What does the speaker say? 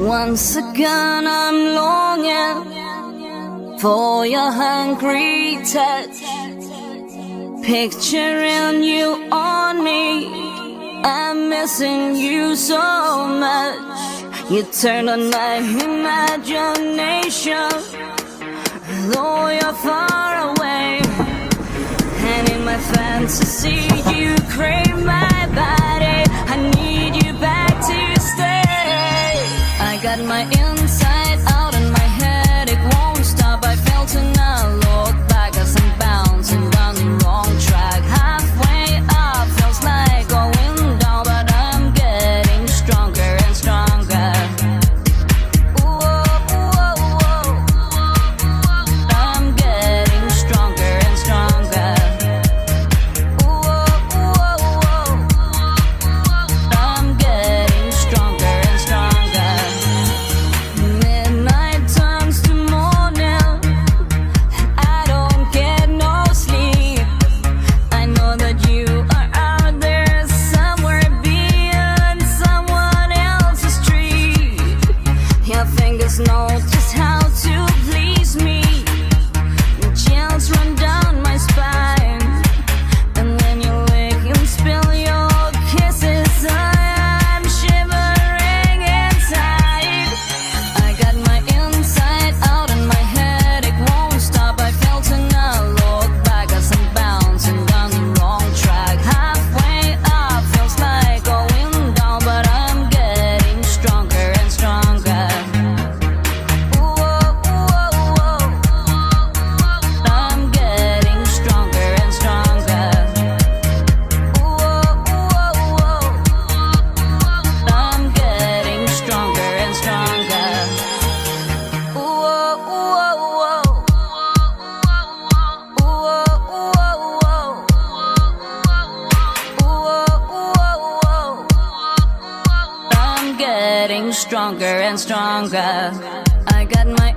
Once again I'm longing for your hungry touch, picturing you on me. I'm missing you so much. You turn on my imagination, though you're far away. And in my fantasy you crave my body. I need you back to stay. I got my inside out and my head, it won't stop. I felt and I look back as I'm bouncing down the wrong track. Halfway up feels like going down, but I'm getting stronger and stronger. Ooh, ooh, ooh, ooh. I'm getting stronger and stronger. Ooh, ooh, ooh, ooh. I'm getting stronger and stronger. Midnight turns to morning, I don't get no sleep. I know that you are out there somewhere beyond someone else's tree. Your fingers know just how to please me. Chills run down my spine, and when you wake and spill your kisses, I'm shivering inside. I got my inside out and my head, it won't stop. I felt and I look back as I'm bouncing down the wrong track. Halfway up feels like going down, but I'm getting stronger and stronger. Ooh, ooh, ooh, ooh. I'm getting stronger and stronger. Ooh, ooh, ooh, ooh. I'm getting stronger and stronger. Ooh, ooh, ooh, ooh. Ooh, ooh, ooh, ooh. Ooh, ooh, ooh, ooh. I'm getting stronger and stronger. I got my